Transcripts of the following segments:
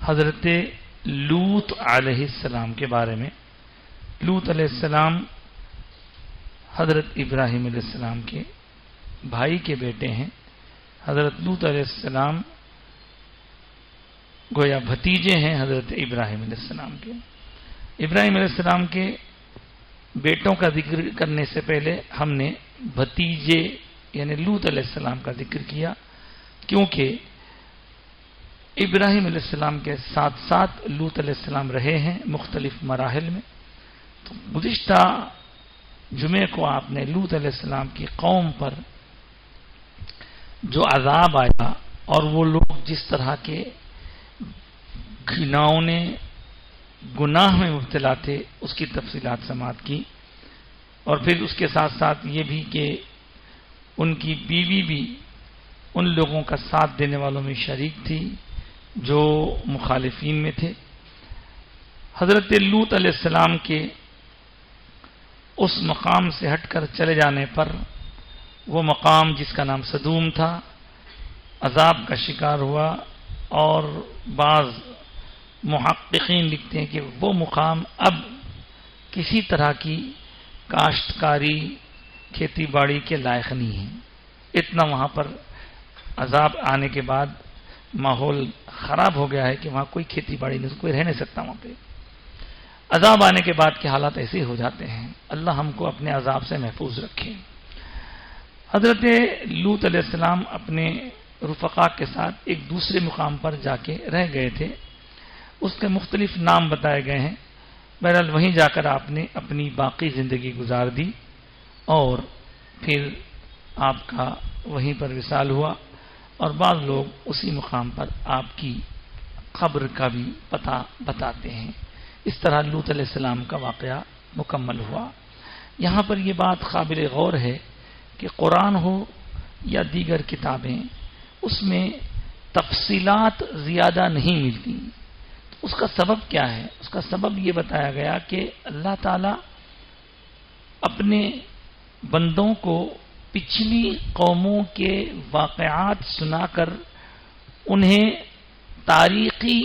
حضرت لوط علیہ السلام کے بارے میں. لوط علیہ السلام حضرت ابراہیم علیہ السلام کے بھائی کے بیٹے ہیں. حضرت لوط علیہ السلام گویا بھتیجے ہیں حضرت ابراہیم علیہ السلام کے. ابراہیم علیہ السلام کے بیٹوں کا ذکر کرنے سے پہلے ہم نے بھتیجے یعنی لوط علیہ السلام کا ذکر کیا، کیونکہ ابراہیم علیہ السلام کے ساتھ ساتھ لوط علیہ السلام رہے ہیں مختلف مراحل میں. تو گزشتہ جمعے کو آپ نے لوط علیہ السلام کی قوم پر جو عذاب آیا اور وہ لوگ جس طرح کے گھناؤنے گناہ میں مبتلا تھے اس کی تفصیلات سماعت کی، اور پھر اس کے ساتھ ساتھ یہ بھی کہ ان کی بیوی بھی ان لوگوں کا ساتھ دینے والوں میں شریک تھی جو مخالفین میں تھے. حضرت لوط علیہ السلام کے اس مقام سے ہٹ کر چلے جانے پر وہ مقام جس کا نام سدوم تھا عذاب کا شکار ہوا، اور بعض محققین لکھتے ہیں کہ وہ مقام اب کسی طرح کی کاشتکاری کھیتی باڑی کے لائق نہیں ہے. اتنا وہاں پر عذاب آنے کے بعد ماحول خراب ہو گیا ہے کہ وہاں کوئی کھیتی باڑی نہیں، کوئی رہ نہیں سکتا وہاں پہ. عذاب آنے کے بعد کے حالات ایسے ہو جاتے ہیں. اللہ ہم کو اپنے عذاب سے محفوظ رکھے. حضرت لوط علیہ السلام اپنے رفقا کے ساتھ ایک دوسرے مقام پر جا کے رہ گئے تھے. اس کے مختلف نام بتائے گئے ہیں. بہرحال وہیں جا کر آپ نے اپنی باقی زندگی گزار دی، اور پھر آپ کا وہیں پر وصال ہوا، اور بعض لوگ اسی مقام پر آپ کی قبر کا بھی پتہ بتاتے ہیں. اس طرح لوط علیہ السلام کا واقعہ مکمل ہوا. یہاں پر یہ بات قابل غور ہے کہ قرآن ہو یا دیگر کتابیں، اس میں تفصیلات زیادہ نہیں ملتی. اس کا سبب کیا ہے؟ اس کا سبب یہ بتایا گیا کہ اللہ تعالی اپنے بندوں کو پچھلی قوموں کے واقعات سنا کر انہیں تاریخی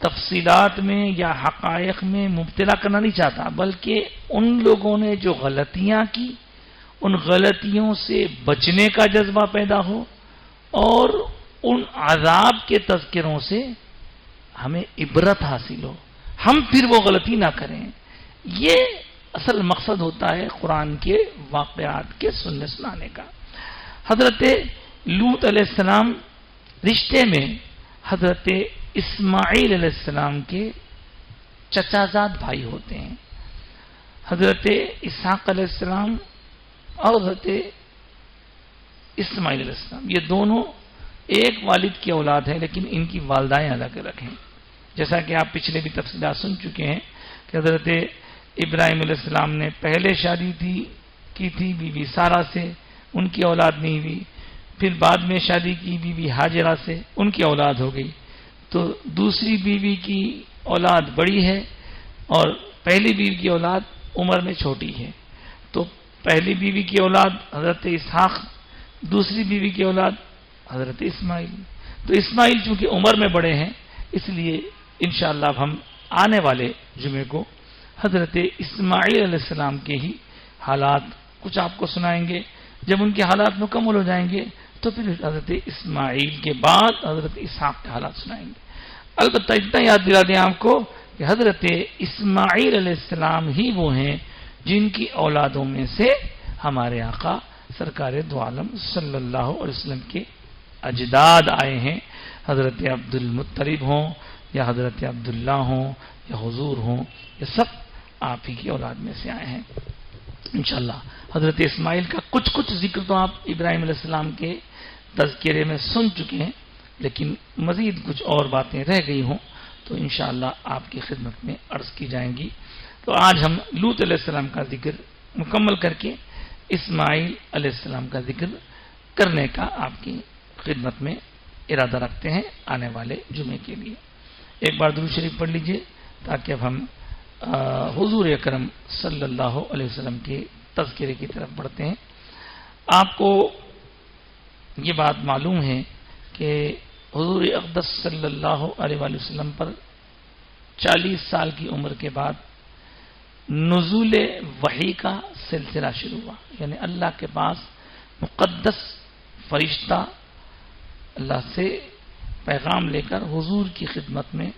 تفصیلات میں یا حقائق میں مبتلا کرنا نہیں چاہتا، بلکہ ان لوگوں نے جو غلطیاں کی ان غلطیوں سے بچنے کا جذبہ پیدا ہو، اور ان عذاب کے تذکروں سے ہمیں عبرت حاصل ہو، ہم پھر وہ غلطی نہ کریں. یہ اصل مقصد ہوتا ہے قرآن کے واقعات کے سننے سنانے کا. حضرت لوط علیہ السلام رشتے میں حضرت اسماعیل علیہ السلام کے چچا زاد بھائی ہوتے ہیں. حضرت اسحاق علیہ السلام اور حضرت اسماعیل علیہ السلام یہ دونوں ایک والد کی اولاد ہیں، لیکن ان کی والدائیں الگ الگ ہیں. جیسا کہ آپ پچھلے بھی تفصیلات سن چکے ہیں کہ حضرت ابراہیم علیہ السلام نے پہلے شادی کی تھی بی بی سارہ سے، ان کی اولاد نہیں ہوئی. پھر بعد میں شادی کی بی بی ہاجرہ سے، ان کی اولاد ہو گئی. تو دوسری بیوی کی اولاد بڑی ہے اور پہلی بیوی کی اولاد عمر میں چھوٹی ہے. تو پہلی بیوی کی اولاد حضرت اسحاق، دوسری بیوی کی اولاد حضرت اسماعیل. تو اسماعیل چونکہ عمر میں بڑے ہیں، اس لیے انشاءاللہ اب ہم آنے والے جمعے کو حضرت اسماعیل علیہ السلام کے ہی حالات کچھ آپ کو سنائیں گے. جب ان کے حالات مکمل ہو جائیں گے تو پھر حضرت اسماعیل کے بعد حضرت اسحاق کے حالات سنائیں گے. البتہ اتنا یاد دلا دیں آپ کو کہ حضرت اسماعیل علیہ السلام ہی وہ ہیں جن کی اولادوں میں سے ہمارے آقا سرکار دو عالم صلی اللہ علیہ وسلم کے اجداد آئے ہیں. حضرت عبد المطلب ہوں یا حضرت عبداللہ ہوں یا حضور ہوں، یہ سب آپ ہی کی اولاد میں سے آئے ہیں. انشاءاللہ حضرت اسماعیل کا کچھ ذکر تو آپ ابراہیم علیہ السلام کے تذکرے میں سن چکے ہیں، لیکن مزید کچھ اور باتیں رہ گئی ہوں تو انشاءاللہ آپ کی خدمت میں عرض کی جائیں گی. تو آج ہم لوط علیہ السلام کا ذکر مکمل کر کے اسماعیل علیہ السلام کا ذکر کرنے کا آپ کی خدمت میں ارادہ رکھتے ہیں آنے والے جمعے کے لیے. ایک بار درود شریف پڑھ لیجئے تاکہ اب ہم حضور اکرم صلی اللہ علیہ وسلم کے تذکرے کی طرف بڑھتے ہیں. آپ کو یہ بات معلوم ہے کہ حضور اقدس صلی اللہ علیہ وآلہ وسلم پر 40 سال کی عمر کے بعد نزول وحی کا سلسلہ شروع ہوا. یعنی اللہ کے پاس مقدس فرشتہ اللہ سے پیغام لے کر حضور کی خدمت میں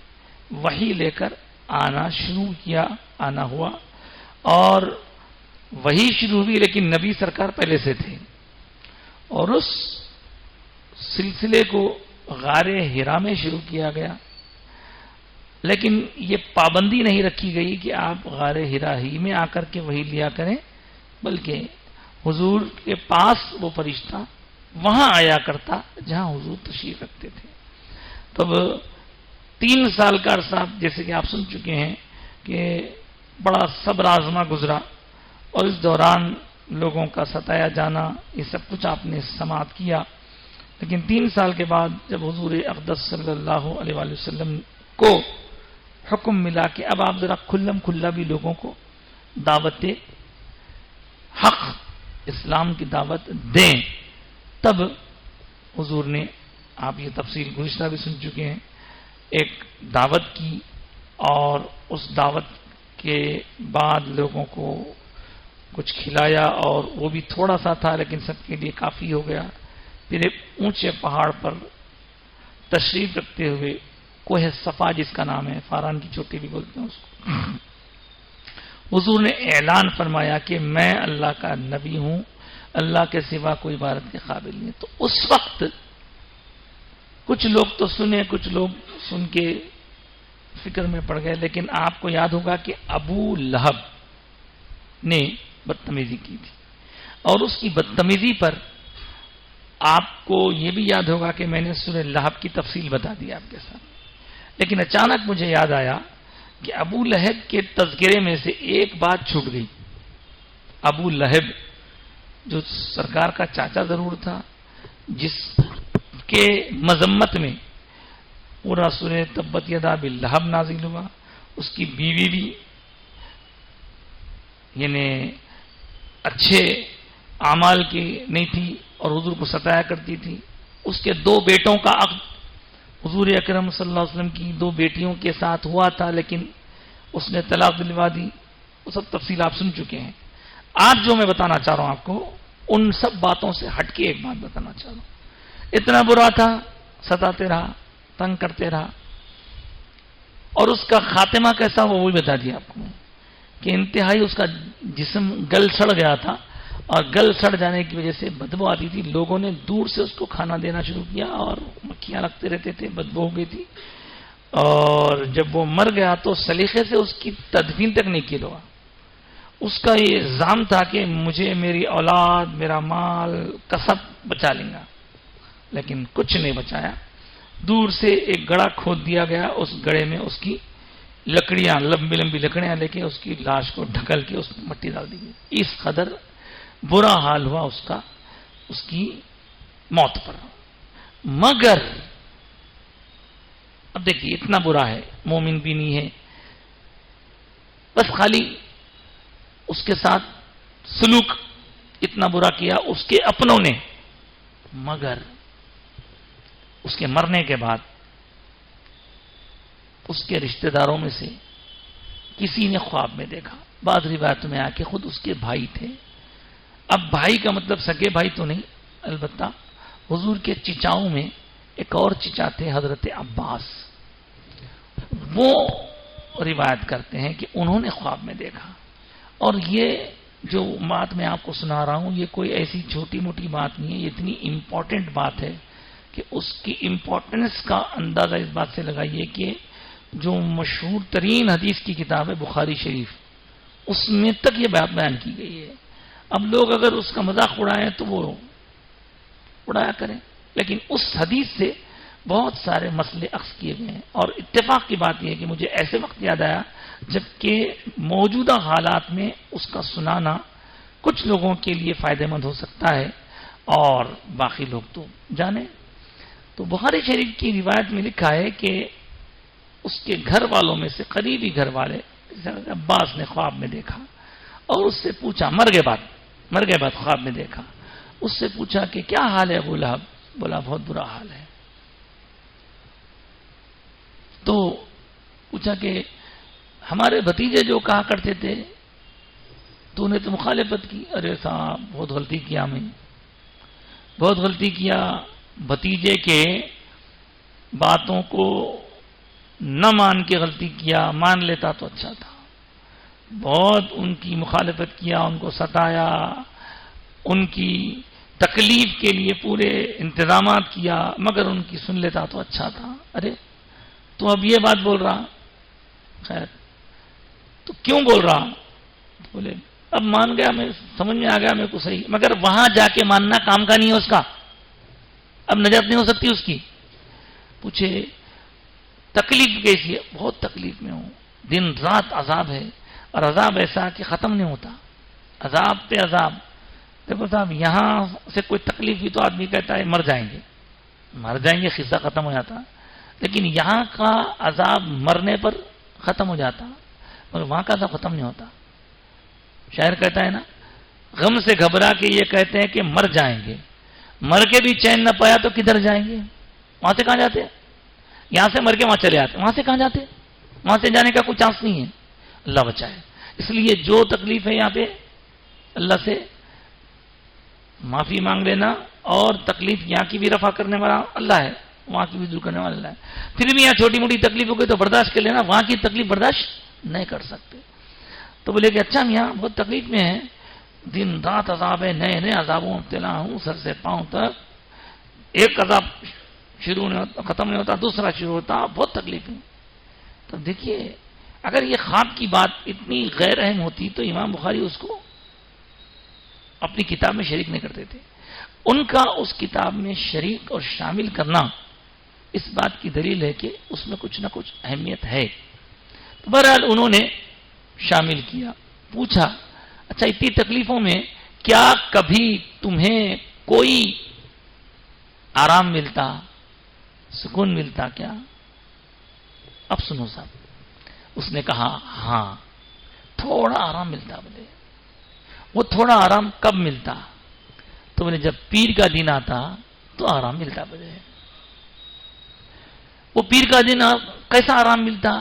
وحی لے کر آنا ہوا. اور وہی شروع ہوئی لیکن نبی سرکار پہلے سے تھے، اور اس سلسلے کو غار حرا میں شروع کیا گیا. لیکن یہ پابندی نہیں رکھی گئی کہ آپ غار حرا ہی میں آ کر کے وہی لیا کریں، بلکہ حضور کے پاس وہ فرشتہ وہاں آیا کرتا جہاں حضور تشریف رکھتے تھے. تب 3 سال کا عرصہ جیسے کہ آپ سن چکے ہیں کہ بڑا صبر آزما گزرا، اور اس دوران لوگوں کا ستایا جانا یہ سب کچھ آپ نے سماعت کیا. لیکن 3 سال کے بعد جب حضور اقدس صلی اللہ علیہ وآلہ وسلم کو حکم ملا کہ اب آپ ذرا کھلم کھلا بھی لوگوں کو دعوت حق اسلام کی دعوت دیں، تب حضور نے، آپ یہ تفصیل گزشتہ بھی سن چکے ہیں، ایک دعوت کی، اور اس دعوت کے بعد لوگوں کو کچھ کھلایا، اور وہ بھی تھوڑا سا تھا لیکن سب کے لیے کافی ہو گیا. پھر ایک اونچے پہاڑ پر تشریف رکھتے ہوئے، کوہ صفا جس کا نام ہے، فاران کی چوٹی بھی بولتے ہیں اس کو، حضور نے اعلان فرمایا کہ میں اللہ کا نبی ہوں، اللہ کے سوا کوئی عبادت کے قابل نہیں. تو اس وقت کچھ لوگ تو سنے، کچھ لوگ سن کے فکر میں پڑ گئے. لیکن آپ کو یاد ہوگا کہ ابو لہب نے بدتمیزی کی تھی، اور اس کی بدتمیزی پر آپ کو یہ بھی یاد ہوگا کہ میں نے سورہ لہب کی تفصیل بتا دی آپ کے ساتھ. لیکن اچانک مجھے یاد آیا کہ ابو لہب کے تذکرے میں سے ایک بات چھوٹ گئی. ابو لہب جو سرکار کا چاچا ضرور تھا، جس کے مذمت میں پورا سورہ تبت یدا ابی لہب نازل ہوا، اس کی بیوی بھی یعنی اچھے اعمال کی نہیں تھی اور حضور کو ستایا کرتی تھی. اس کے 2 بیٹوں کا عقد حضور اکرم صلی اللہ علیہ وسلم کی 2 بیٹیوں کے ساتھ ہوا تھا، لیکن اس نے طلاق دلوا دی. وہ سب تفصیل آپ سن چکے ہیں. آج جو میں بتانا چاہ رہا ہوں آپ کو، ان سب باتوں سے ہٹ کے ایک بات بتانا چاہ رہا ہوں. اتنا برا تھا، ستاتے رہا، تنگ کرتے رہا، اور اس کا خاتمہ کیسا ہوا وہ بھی بتا دیا آپ کو کہ انتہائی اس کا جسم گل سڑ گیا تھا، اور گل سڑ جانے کی وجہ سے بدبو آتی تھی. لوگوں نے دور سے اس کو کھانا دینا شروع کیا اور مکھیاں لگتے رہتے تھے، بدبو ہو گئی تھی. اور جب وہ مر گیا تو سلیقے سے اس کی تدفین تک نہیں کی لوا. اس کا یہ الزام تھا کہ مجھے میری اولاد، میرا مال، کسب بچا لیں گا، لیکن کچھ نہیں بچایا. دور سے ایک گڑھا کھود دیا گیا، اس گڑھے میں اس کی لکڑیاں، لمبی لمبی لکڑیاں لے کے اس کی لاش کو ڈھکل کے اس میں مٹی ڈال دی گئی. اس قدر برا حال ہوا اس کا، اس کی موت پر. مگر اب دیکھیے اتنا برا ہے، مومن بھی نہیں ہے، بس خالی اس کے ساتھ سلوک اتنا برا کیا اس کے اپنوں نے. مگر اس کے مرنے کے بعد اس کے رشتہ داروں میں سے کسی نے خواب میں دیکھا. بعض روایت میں آ کے خود اس کے بھائی تھے. اب بھائی کا مطلب سگے بھائی تو نہیں، البتہ حضور کے چچاؤں میں ایک اور چچا تھے، حضرت عباس. وہ روایت کرتے ہیں کہ انہوں نے خواب میں دیکھا. اور یہ جو بات میں آپ کو سنا رہا ہوں یہ کوئی ایسی چھوٹی موٹی بات نہیں ہے، یہ اتنی امپورٹنٹ بات ہے کہ اس کی امپورٹنس کا اندازہ اس بات سے لگائیے کہ جو مشہور ترین حدیث کی کتاب ہے بخاری شریف، اس میں تک یہ بات بیان کی گئی ہے. اب لوگ اگر اس کا مذاق اڑائیں تو وہ اڑایا کریں، لیکن اس حدیث سے بہت سارے مسئلے اخذ کیے گئے ہیں. اور اتفاق کی بات یہ ہے کہ مجھے ایسے وقت یاد آیا جبکہ موجودہ حالات میں اس کا سنانا کچھ لوگوں کے لیے فائدہ مند ہو سکتا ہے اور باقی لوگ تو جانے. تو بخاری شریف کی روایت میں لکھا ہے کہ اس کے گھر والوں میں سے قریبی گھر والے عباس نے خواب میں دیکھا اور اس سے پوچھا، مر گئے بعد خواب میں دیکھا، اس سے پوچھا کہ کیا حال ہے ابو لہب؟ بولا بہت برا حال ہے. تو پوچھا کہ ہمارے بھتیجے جو کہا کرتے تھے تو نے تو مخالفت کی. ارے صاحب بہت غلطی کیا، میں بہت غلطی کیا. بھتیجے کے باتوں کو نہ مان کے غلطی کیا، مان لیتا تو اچھا تھا. بہت ان کی مخالفت کیا، ان کو ستایا، ان کی تکلیف کے لیے پورے انتظامات کیا، مگر ان کی سن لیتا تو اچھا تھا. ارے تو اب یہ بات بول رہا؟ خیر تو کیوں بول رہا؟ بولے اب مان گیا، میں سمجھ میں آ گیا میرے کو صحیح، مگر وہاں جا کے ماننا کام کا نہیں ہے اس کا. اب نجات نہیں ہو سکتی اس کی. پوچھے تکلیف کیسی ہے؟ بہت تکلیف میں ہوں، دن رات عذاب ہے، اور عذاب ایسا کہ ختم نہیں ہوتا، عذاب پہ عذاب. دیکھو صاحب یہاں سے کوئی تکلیف بھی تو آدمی کہتا ہے مر جائیں گے، مر جائیں گے قصہ ختم ہو جاتا، لیکن یہاں کا عذاب مرنے پر ختم ہو جاتا، مگر وہاں کا عذاب ختم نہیں ہوتا. شاعر کہتا ہے نا، غم سے گھبرا کے یہ کہتے ہیں کہ مر جائیں گے، مر کے بھی چین نہ پایا تو کدھر جائیں گے؟ وہاں سے کہاں جاتے ہیں؟ یہاں سے مر کے وہاں چلے آتے، وہاں سے کہاں جاتے؟ وہاں سے جانے کا کوئی چانس نہیں ہے. اللہ بچائے. اس لیے جو تکلیف ہے یہاں پہ اللہ سے معافی مانگ لینا، اور تکلیف یہاں کی بھی رفع کرنے والا اللہ ہے، وہاں کی بھی دور کرنے والا اللہ ہے. پھر بھی یہاں چھوٹی موٹی تکلیف ہو گئی تو برداشت کر لینا، وہاں کی تکلیف برداشت نہیں کر سکتے. تو بولے کہ اچھا میاں بہت تکلیف میں ہے، دن رات عذاب ہے، نئے نئے عذابوں میں مبتلا ہوں سر سے پاؤں تک. ایک عذاب شروع نہیں ہوتا، ختم نہیں ہوتا، دوسرا شروع ہوتا، بہت تکلیف ہے. تو دیکھیے اگر یہ خواب کی بات اتنی غیر اہم ہوتی تو امام بخاری اس کو اپنی کتاب میں شریک نہیں کرتے تھے. ان کا اس کتاب میں شریک اور شامل کرنا اس بات کی دلیل ہے کہ اس میں کچھ نہ کچھ اہمیت ہے. تو بہرحال انہوں نے شامل کیا. پوچھا اچھا اتنی تکلیفوں میں کیا کبھی تمہیں کوئی آرام ملتا، سکون ملتا کیا؟ اب سنو صاحب. اس نے کہا ہاں تھوڑا آرام ملتا. بولے وہ تھوڑا آرام کب ملتا؟ تو بولے جب پیر کا دن آتا تو آرام ملتا. بولے وہ پیر کا دن کیسا آرام ملتا،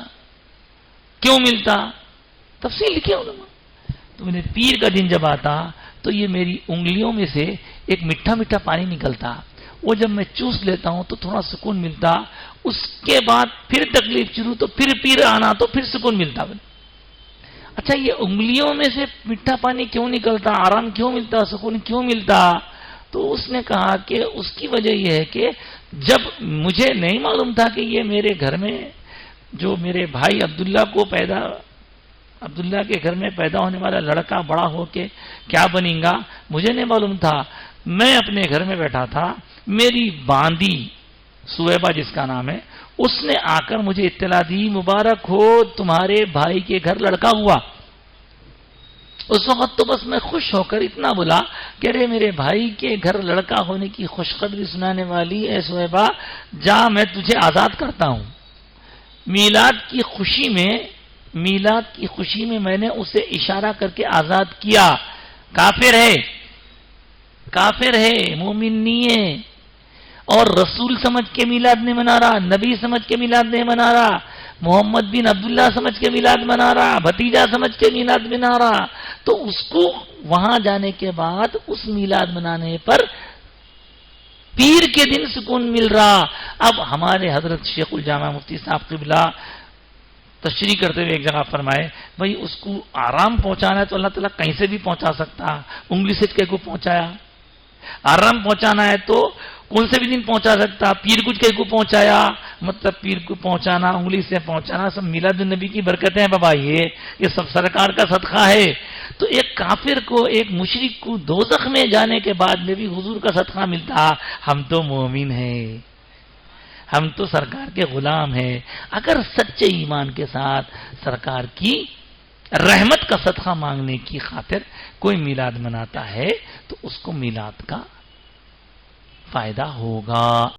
کیوں ملتا؟ تفصیل لکھی علماء. تو بولے پیر کا دن جب آتا تو یہ میری انگلیوں میں سے ایک میٹھا میٹھا پانی نکلتا، وہ جب میں چوس لیتا ہوں تو تھوڑا سکون ملتا. اس کے بعد پھر تکلیف شروع تو پھر پیر آنا تو پھر سکون ملتا. اچھا یہ انگلیوں میں سے میٹھا پانی کیوں نکلتا، آرام کیوں ملتا، سکون کیوں ملتا؟ تو اس نے کہا کہ اس کی وجہ یہ ہے کہ جب مجھے نہیں معلوم تھا کہ یہ میرے گھر میں جو میرے بھائی عبداللہ کے گھر میں پیدا ہونے والا لڑکا بڑا ہو کے کیا بنیں گا، مجھے نہیں معلوم تھا. میں اپنے گھر میں بیٹھا تھا، میری باندی سویبہ جس کا نام ہے، اس نے آ کر مجھے اطلاع دی مبارک ہو تمہارے بھائی کے گھر لڑکا ہوا. اس وقت تو بس میں خوش ہو کر اتنا بولا کہ ارے میرے بھائی کے گھر لڑکا ہونے کی خوشخبری سنانے والی اے سویبہ، جا میں تجھے آزاد کرتا ہوں. میلاد کی خوشی میں میں نے اسے اشارہ کر کے آزاد کیا. کافر ہے مومن نہیں ہے، اور رسول سمجھ کے میلاد نہیں منا رہا، نبی سمجھ کے میلاد نہیں منا رہا، محمد بن عبداللہ سمجھ کے میلاد منا رہا، بھتیجا سمجھ کے میلاد منا رہا. تو اس کو وہاں جانے کے بعد اس میلاد منانے پر پیر کے دن سکون مل رہا. اب ہمارے حضرت شیخ الجامع مفتی صاحب قبلہ تشریح کرتے ہوئے ایک جگہ فرمائے بھائی اس کو آرام پہنچانا ہے تو اللہ تعالیٰ کہیں سے بھی پہنچا سکتا. انگلی سے کہیں کو پہنچایا. آرام پہنچانا ہے تو کون سے بھی دن پہنچا سکتا، پیر کچھ کہیں کو پہنچایا. مطلب پیر کو پہنچانا، انگلی سے پہنچانا سب میلاد النبی کی برکتیں ہیں بابا. یہ سب سرکار کا صدقہ ہے. تو ایک کافر کو، ایک مشرک کو دوزخ میں جانے کے بعد میں بھی حضور کا صدقہ ملتا. ہم تو مومن ہیں، ہم تو سرکار کے غلام ہیں. اگر سچے ایمان کے ساتھ سرکار کی رحمت کا صدقہ مانگنے کی خاطر کوئی میلاد مناتا ہے تو اس کو میلاد کا فائدہ ہوگا.